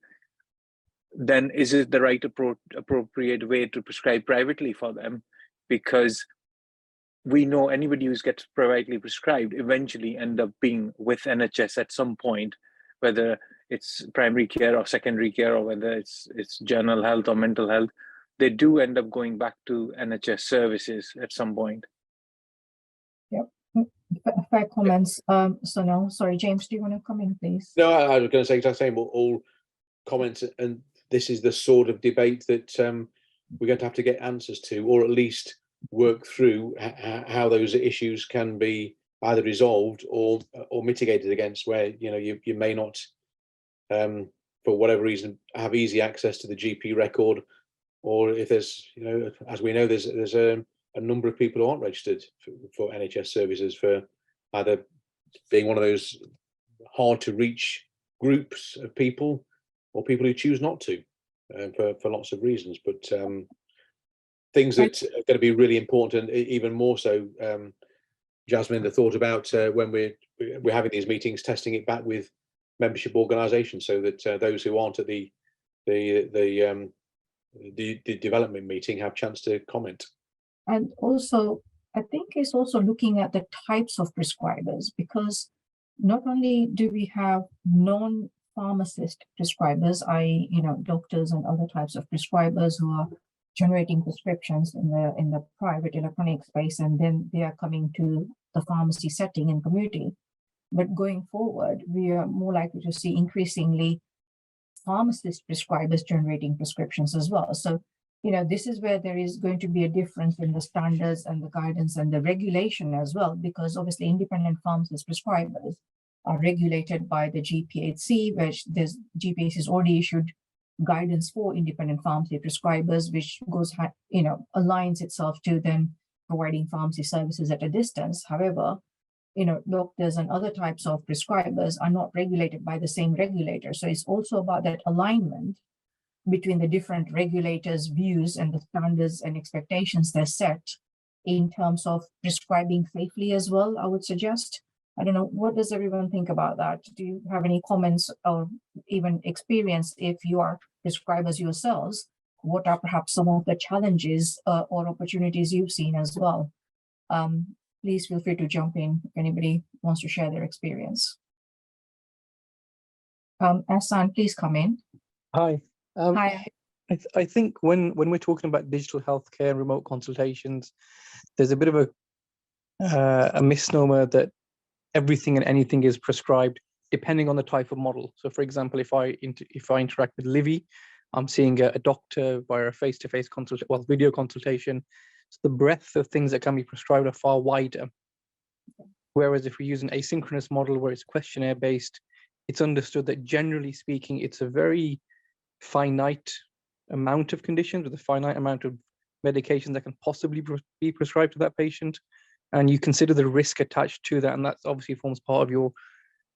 then is it the right appropriate way to prescribe privately for them? Because we know anybody who gets privately prescribed eventually end up being with NHS at some point, whether it's primary care or secondary care, or whether it's general health or mental health, they do end up going back to NHS services at some point. Yep. Fair comments. So no, sorry, James, do you want to come in, please? No, I was going to say exactly the same. All comments, and this is the sort of debate that we're going to have to get answers to, or at least work through how those issues can be either resolved or mitigated against, where you may not, for whatever reason, have easy access to the GP record, or if there's, as we know, there's a number of people who aren't registered for NHS services, for either being one of those hard to reach groups of people, or people who choose not to, for lots of reasons. But things that are going to be really important, and even more so, Jasmine, the thought about when we're having these meetings, testing it back with membership organisations, so that those who aren't at the development meeting have a chance to comment. And also, I think it's also looking at the types of prescribers, because not only do we have non-pharmacist prescribers, i.e., doctors and other types of prescribers who are generating prescriptions in the private electronic space, and then they are coming to the pharmacy setting in community. But going forward, we are more likely to see increasingly pharmacist prescribers generating prescriptions as well. So, this is where there is going to be a difference in the standards and the guidance and the regulation as well, because obviously independent pharmacist prescribers are regulated by the GPHC, which GPHC has already issued guidance for independent pharmacy prescribers, which goes, aligns itself to them providing pharmacy services at a distance. However, doctors and other types of prescribers are not regulated by the same regulator. So it's also about that alignment between the different regulators' views and the standards and expectations they're set in terms of prescribing safely as well, I would suggest. I don't know, what does everyone think about that? Do you have any comments or even experience, if you are prescribers yourselves, what are perhaps some of the challenges or opportunities you've seen as well? Please feel free to jump in if anybody wants to share their experience. Ahsan, please come in. Hi. Hi. I think when we're talking about digital healthcare and remote consultations, there's a bit of a misnomer that everything and anything is prescribed depending on the type of model. So, for example, if I interact with Livy, I'm seeing a doctor via a face-to-face video consultation. So the breadth of things that can be prescribed are far wider. Whereas if we use an asynchronous model where it's questionnaire based, it's understood that generally speaking, it's a very finite amount of conditions with a finite amount of medication that can possibly be prescribed to that patient. And you consider the risk attached to that. And that obviously forms part of your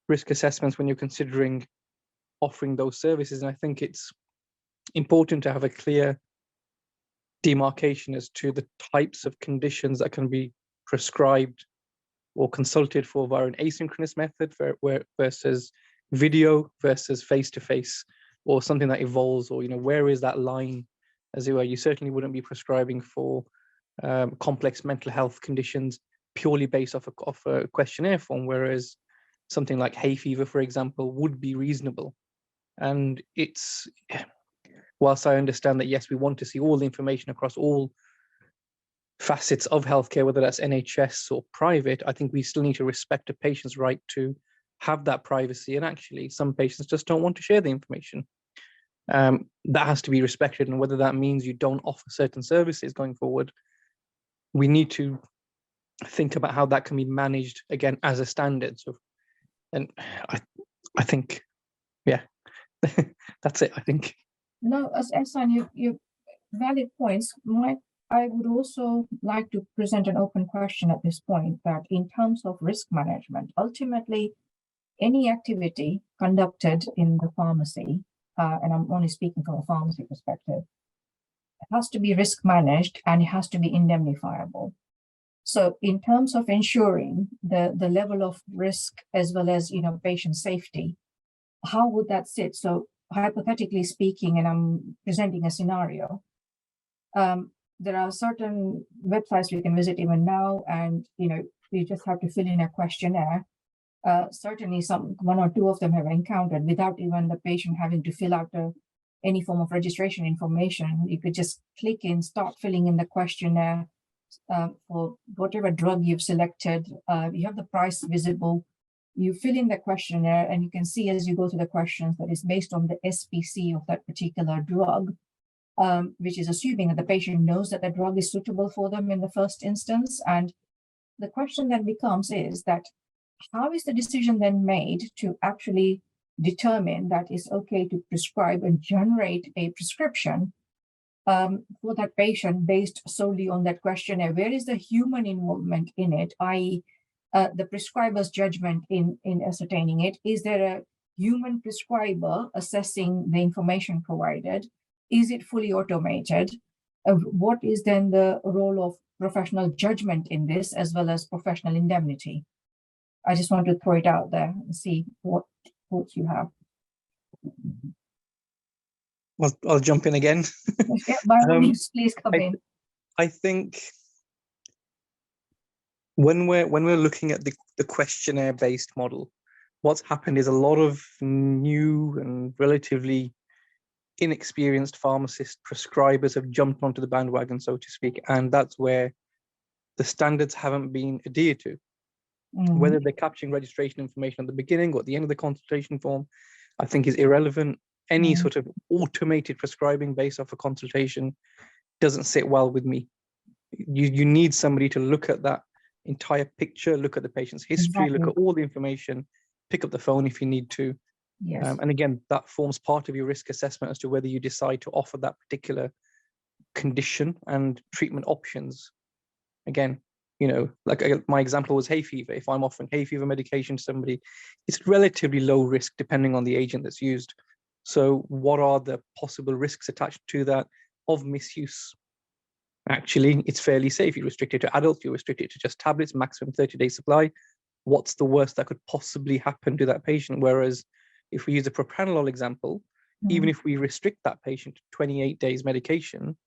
risk assessments when you're considering offering those services. And I think it's important to have a clear demarcation as to the types of conditions that can be prescribed or consulted for via an asynchronous method versus video versus face-to-face, or something that evolves, or where is that line, as it were. You certainly wouldn't be prescribing for complex mental health conditions purely based off a questionnaire form, whereas something like hay fever, for example, would be reasonable. And it's, whilst I understand that, yes, we want to see all the information across all facets of healthcare, whether that's NHS or private, I think we still need to respect a patient's right to have that privacy. And actually, some patients just don't want to share the information. That has to be respected. And whether that means you don't offer certain services going forward, we need to think about how that can be managed, again, as a standard. So, and I think, yeah, that's it, I think. No, Ahsan, you valid points. I would also like to present an open question at this point, that in terms of risk management, ultimately, any activity conducted in the pharmacy and I'm only speaking from a pharmacy perspective, it has to be risk managed and it has to be indemnifiable. So in terms of ensuring the level of risk as well as, patient safety, how would that sit? So hypothetically speaking, and I'm presenting a scenario, there are certain websites we can visit even now, and, you just have to fill in a questionnaire. Certainly one or two of them have encountered without even the patient having to fill out any form of registration information. You could just click in, start filling in the questionnaire for whatever drug you've selected. You have the price visible. You fill in the questionnaire, and you can see as you go through the questions that is based on the SPC of that particular drug, which is assuming that the patient knows that the drug is suitable for them in the first instance. And the question then becomes is that how is the decision then made to actually determine that it's okay to prescribe and generate a prescription for that patient based solely on that questionnaire? Where is the human involvement in it, i.e., the prescriber's judgment in ascertaining it? Is there a human prescriber assessing the information provided? Is it fully automated? What is then the role of professional judgment in this, as well as professional indemnity? I just want to throw it out there and see what thoughts you have. Well, I'll jump in again. Yeah, by all means, please come in. I think when we're looking at the questionnaire-based model, what's happened is a lot of new and relatively inexperienced pharmacist prescribers have jumped onto the bandwagon, so to speak, and that's where the standards haven't been adhered to. Mm-hmm. Whether they're capturing registration information at the beginning or at the end of the consultation form, I think is irrelevant. Any sort of automated prescribing based off a consultation doesn't sit well with me. You need somebody to look at that entire picture, look at the patient's history, exactly. Look at all the information, pick up the phone if you need to. Yes. And again, that forms part of your risk assessment as to whether you decide to offer that particular condition and treatment options. Again, like my example was hay fever. If I'm offering hay fever medication to somebody, it's relatively low risk depending on the agent that's used. So what are the possible risks attached to that of misuse? Actually, it's fairly safe. You restrict it to adults, you restrict it to just tablets, maximum 30-day supply. What's the worst that could possibly happen to that patient? Whereas if we use a propranolol example, even if we restrict that patient to 28 days medication,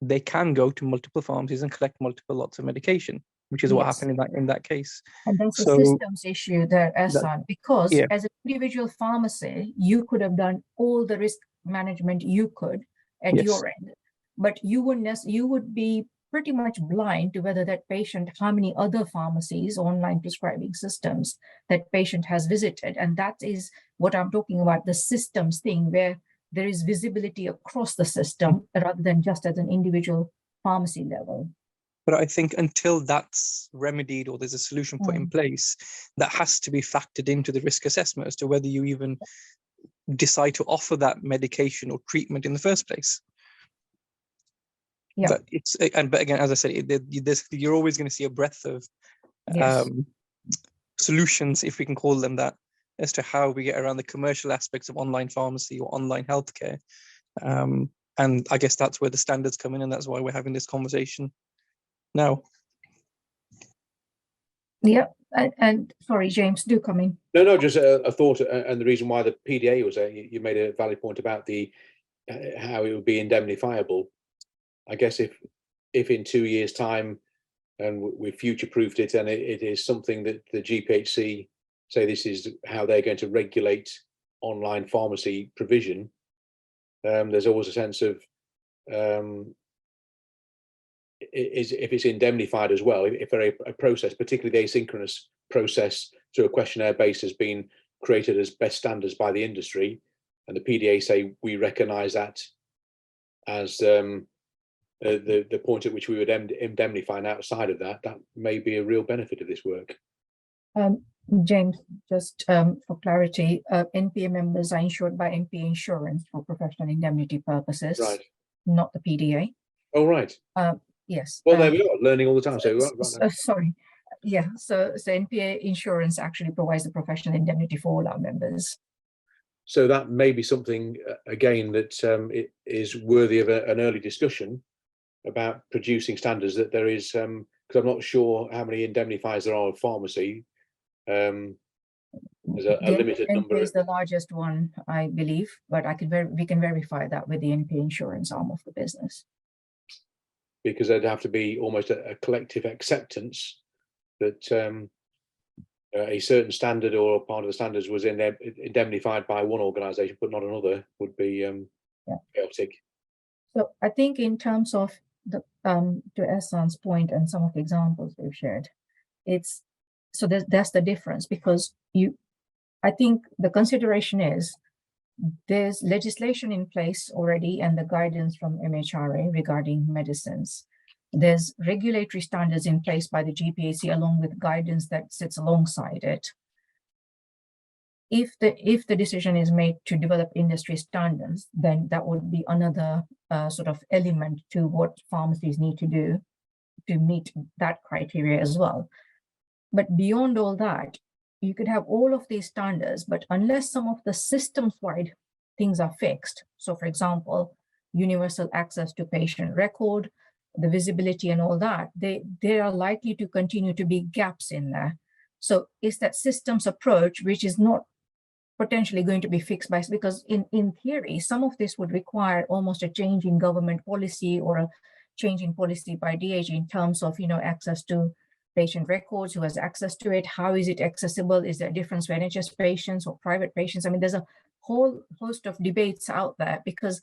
they can go to multiple pharmacies and collect multiple lots of medication, which is what happened in that case. And that's a systems issue there, Ehsan, because as an individual pharmacy, you could have done all the risk management you could at your end, but you would be pretty much blind to whether that patient, how many other pharmacies, online prescribing systems that patient has visited. And that is what I'm talking about, the systems thing, where there is visibility across the system rather than just at an individual pharmacy level. But I think until that's remedied or there's a solution put in place, that has to be factored into the risk assessment as to whether you even decide to offer that medication or treatment in the first place. Yeah. But again, as I said, you're always going to see a breadth of solutions, if we can call them that, as to how we get around the commercial aspects of online pharmacy or online healthcare. And I guess that's where the standards come in, and that's why we're having this conversation now. Yeah, and sorry, James, do come in. No, just a thought, and the reason why the PDA was there. You made a valid point about how it would be indemnifiable. I guess if in 2 years' time, and we future-proofed it, and it is something that the GPHC say this is how they're going to regulate online pharmacy provision, there's always a sense of if it's indemnified as well, if a process, particularly the asynchronous process through a questionnaire base, has been created as best standards by the industry, and the PDA say we recognise that as the point at which we would indemnify, and outside of that may be a real benefit of this work. James, just for clarity, NPA members are insured by NPA insurance for professional indemnity purposes, right? Not the PDA. Oh, right. Yes. Well, there we are, learning all the time. Sorry. Yeah. So NPA insurance actually provides the professional indemnity for all our members. So that may be something, again, that it is worthy of an early discussion about producing standards, that there is, because I'm not sure how many indemnifiers there are of pharmacy. There's a limited number. is the largest one, I believe, but we can verify that with the NP insurance arm of the business. Because there'd have to be almost a collective acceptance that a certain standard or part of the standards was indemnified by one organisation but not another, would be chaotic. So I think in terms of the to Ehsan's point and some of the examples we've shared, it's so that's the difference, because I think the consideration is there's legislation in place already and the guidance from MHRA regarding medicines. There's regulatory standards in place by the GPAC along with guidance that sits alongside it. If the decision is made to develop industry standards, then that would be another sort of element to what pharmacies need to do to meet that criteria as well. But beyond all that, you could have all of these standards, but unless some of the systems-wide things are fixed, so for example, universal access to patient record, the visibility and all that, they are likely to continue to be gaps in there. So it's that systems approach, which is not potentially going to be fixed by, because in theory, some of this would require almost a change in government policy or a change in policy by DHE in terms of, access to patient records, who has access to it, how is it accessible, is there a difference for NHS patients or private patients? I mean, there's a whole host of debates out there, because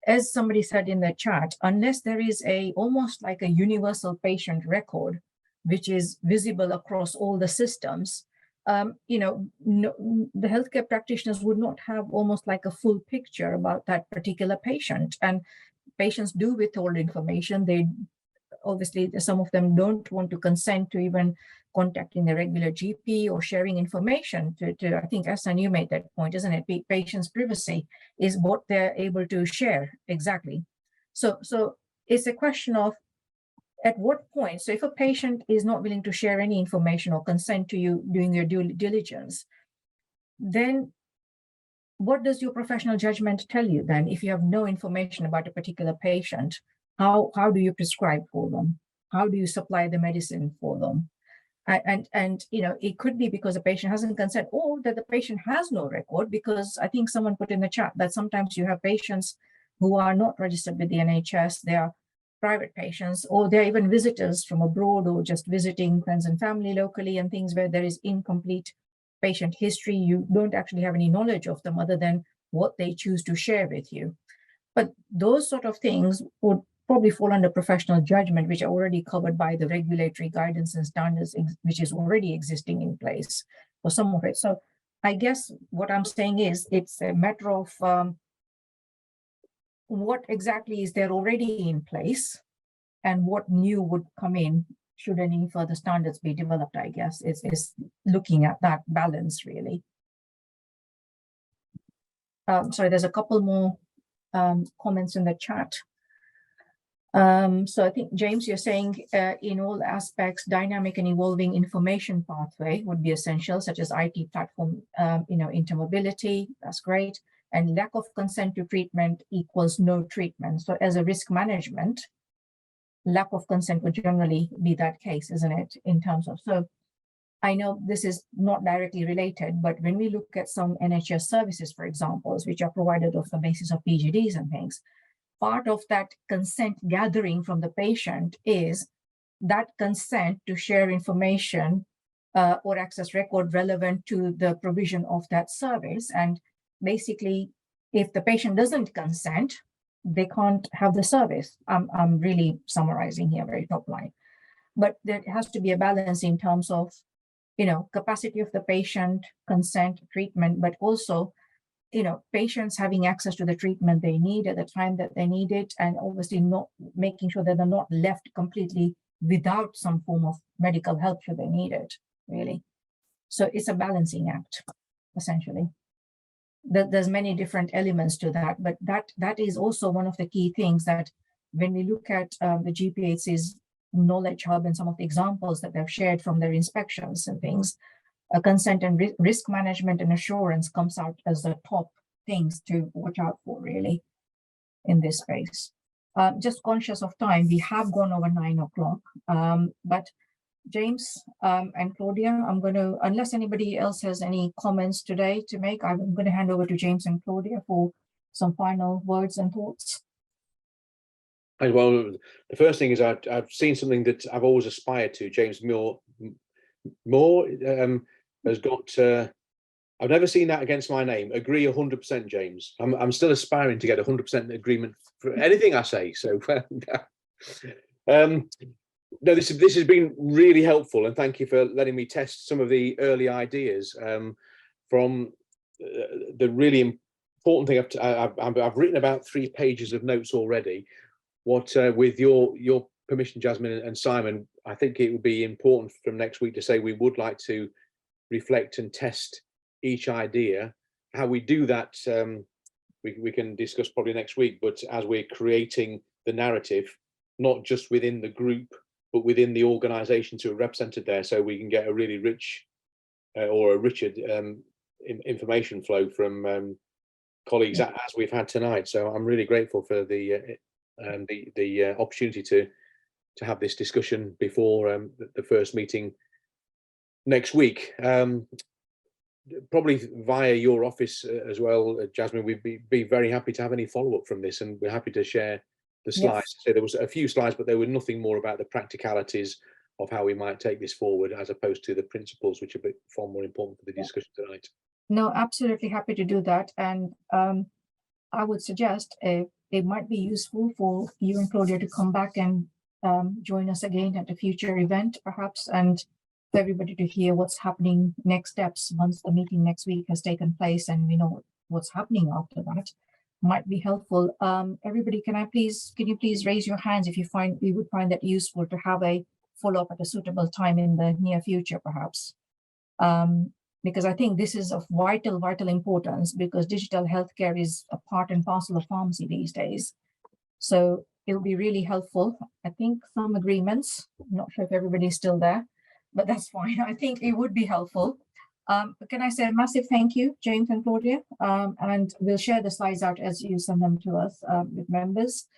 as somebody said in the chat, unless there is almost like a universal patient record, which is visible across all the systems, the healthcare practitioners would not have almost like a full picture about that particular patient. And patients do withhold information. They obviously, some of them don't want to consent to even contacting the regular GP or sharing information to I think, Ehsan, you made that point, isn't it? Patients' privacy is what they're able to share, exactly. So it's a question of at what point, so if a patient is not willing to share any information or consent to you doing your due diligence, then what does your professional judgment tell you then if you have no information about a particular patient? How do you prescribe for them? How do you supply the medicine for them? And it could be because the patient hasn't consent, or that the patient has no record, because I think someone put in the chat that sometimes you have patients who are not registered with the NHS, they are private patients, or they're even visitors from abroad, or just visiting friends and family locally, and things where there is incomplete patient history. You don't actually have any knowledge of them other than what they choose to share with you. But those sort of things would probably fall under professional judgment, which are already covered by the regulatory guidance and standards, which is already existing in place for some of it. So I guess what I'm saying is it's a matter of what exactly is there already in place and what new would come in should any further standards be developed, I guess. It's looking at that balance, really. Sorry, there's a couple more comments in the chat. So I think, James, you're saying in all aspects, dynamic and evolving information pathway would be essential, such as IT platform, intermobility. That's great. And lack of consent to treatment equals no treatment. So as a risk management, lack of consent would generally be that case, isn't it? In terms of, so I know this is not directly related, but when we look at some NHS services, for example, which are provided off the basis of PGDs and things, part of that consent gathering from the patient is that consent to share information or access record relevant to the provision of that service. And basically, if the patient doesn't consent, they can't have the service. I'm really summarizing here very top line. But there has to be a balance in terms of, capacity of the patient, consent, treatment, but also patients having access to the treatment they need at the time that they need it, and obviously not making sure that they're not left completely without some form of medical help should they need it, really. So it's a balancing act, essentially. There's many different elements to that, but that is also one of the key things that when we look at the GPAC's knowledge hub and some of the examples that they've shared from their inspections and things, consent and risk management and assurance comes out as the top things to watch out for really in this space. Just conscious of time, we have gone over 9 o'clock, but James and Claudia, I'm going to, unless anybody else has any comments today to make, I'm going to hand over to James and Claudia for some final words and thoughts. Well, the first thing is I've seen something that I've always aspired to. James Moore has got. I've never seen that against my name. Agree 100%, James. I'm still aspiring to get 100% agreement for anything I say. So, no, this has been really helpful, and thank you for letting me test some of the early ideas from the really important thing. I've written about 3 pages of notes already. What with your permission, Jasmine and Simon, I think it would be important from next week to say we would like to reflect and test each idea. How we do that, we can discuss probably next week, but as we're creating the narrative, not just within the group, but within the organizations who are represented there, so we can get a really rich or a richer information flow from colleagues as we've had tonight. So I'm really grateful for the opportunity to have this discussion before the first meeting next week. Probably via your office as well, Jasmine, we'd be very happy to have any follow-up from this, and we're happy to share the slides. Yes. So there was a few slides, but there were nothing more about the practicalities of how we might take this forward, as opposed to the principles, which are far more important for the discussion tonight. No, absolutely happy to do that. And I would suggest it might be useful for you and Claudia to come back and join us again at a future event, perhaps, and for everybody to hear what's happening, next steps once the meeting next week has taken place, and we know what's happening after that. Might be helpful. Everybody, can you please raise your hands if you would find that useful to have a follow-up at a suitable time in the near future, perhaps. Because I think this is of vital importance, because digital healthcare is a part and parcel of pharmacy these days. So it will be really helpful. I think some agreements, I'm not sure if everybody's still there, but that's fine. I think it would be helpful. Can I say a massive thank you, James and Claudia, and we'll share the slides out as you send them to us with members.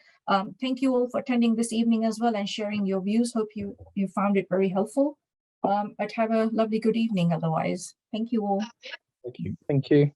Thank you all for attending this evening as well and sharing your views. Hope you found it very helpful. But have a lovely good evening otherwise. Thank you all. Thank you. Thank you.